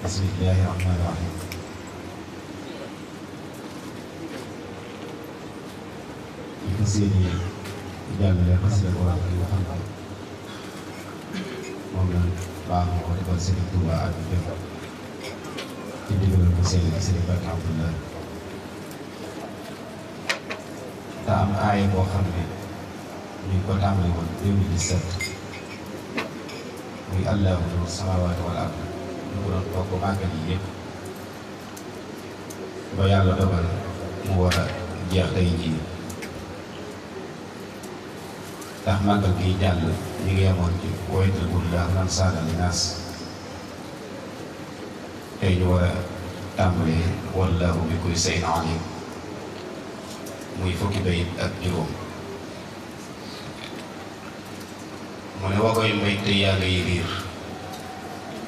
bismillahi rahmaani rahim. ñu fas yéene jàllale xasida bu wax nga xam ne moom la baaxoo defal Sëriñ Tuubaa ak bépp ci ndigalal ko seen Sëriñ Bakki Abdullah te am aaya boo xam ne ñu ngi ko tàmbali woon 2017 muy Allaahu nuuru samaawaati wal ard ñu ko doon toog màggal yi yëpp ba yàlla dogal mu war a jeex tey jii ndax màggal gi jàll ñu ngi yemoon ci waytakullah man saada li naas tey ñu war a tàmbalee wallaahu bi kulli shay'in aliim muy fukki bayit ak juróom mu ne wagoy mbay te yaa ngay riir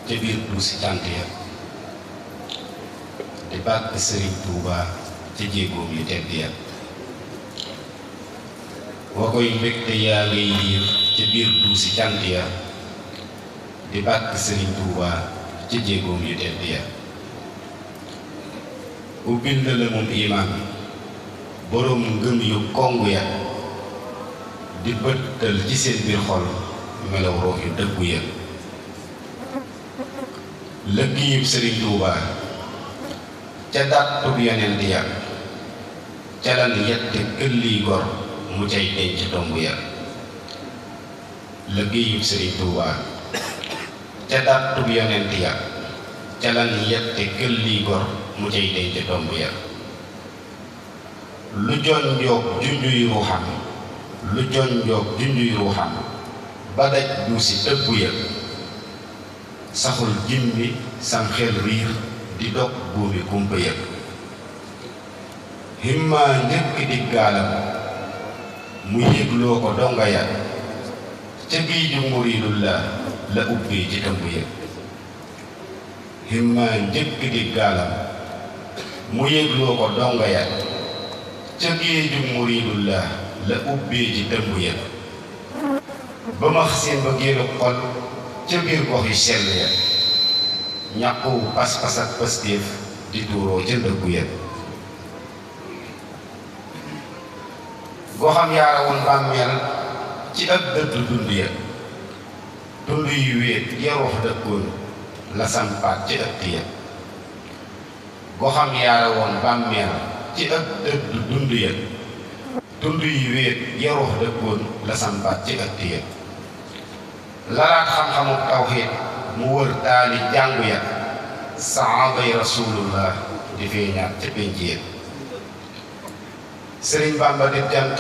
ca biir duusi cant ya di bàkk Sëriñ Tuubaa ca jéegoom yu tedd ya wagoy mbégte yaa ngay riir ca biir duusi cant ya di bàkk Sëriñ Tuubaa ca jéegoom yu tedd ya ubbil na la moom imaan boroom ngëm yu kong ya di bëttal ci seen biir xol melaw roox yu dëggu ya lëggéeyub Sëriñ Tuubaa ca dàttub yonent ya ca lan yette këlliy gor mu cay denc tomb ya lëggéeyub Sëriñ Tuubaa ca dàttub yonent ya ca lan yette këlliy gor mu cay denc tomb ya lu jon njoog junjuy ruuxam lu jon njoog junjuy ruuxam ba daj duusi tëbbu ya saxul jimmi sam xel riir di dog buumi kumpa ya himma njëkk diggaalam mu yëgloo ko donga ya ca géeju muridullah la ubbee ci tëmb ya himma njëkk diggaalam mu yëgloo ko donga ya ca géeju muridullah la ubbee ci tëmb ya ba max seen ba génn xol ca biir gox yu sell ya ñàkku pas-pas ak pastéef di tuuroo ca ndëggu ya goxam yaara woon bàmmeel ci ak dëddu dund ya dund yu wéet ya ruux dëkkoon la sampaat ci ëtt ya goxam yaara woon bàmmeel ci ak dëddu dund ya dund yu wéet ya ruux dëkkoon la sampaat ci ëtt ya lalaat xam-xamu tawxiid mu wër taali jàngu ya saabay rasulullah di feeñaat ca pénc ya Sëriñ Bàmba di jant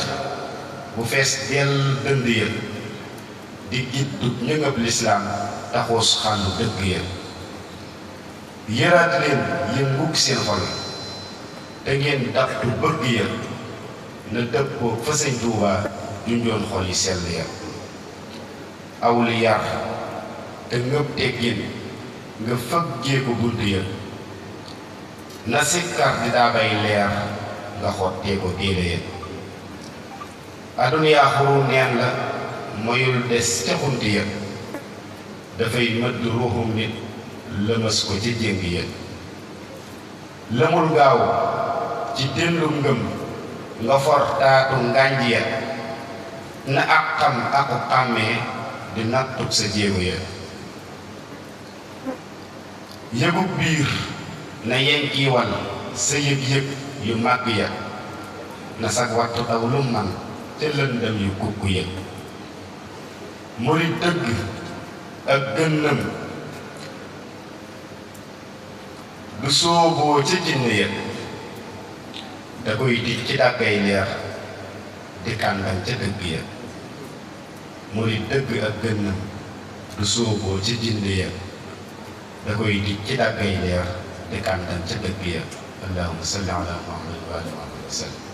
bu fees dell dënd ya di giddub ñëngab lislaam taxoos xàllu dëgg ya yëraat leen yëngug seen xol te ngeen daptu bëgg ya na dëppoo fa Sëñ Tuubaa junjoon xol yi sell ya awli yar te ngëb teggin nga fëggee ko bunt ya na sikkar di daa bay leer nga xottee ko téere ya aduniyaa xuru neen la moyul des ca xunt ya dafay mëdd ruuxum nit lëmas ko ci jéng ya lëmul gaaw ci dellum ngëm nga for taatu ngànj ya na ak xam aku xàmmee di nattub sa jéego ya yëgub biir na yenkiiwal sa yëg-yëg yu màgg ya na sag wattu daw lu man te lëndëm yu kukk ya murit dëgg ak gënnëm du sooboo ca jinne ya da koy tij ci dàggay leer di kàndan ca dëgg ya murit dëgg ak gënnëm du sooboo ca jinne ya da koy tij ci dàggay leer di kàndan ca dëgg ya allahumma salli ala muhammad wa ali muhammad wa sallam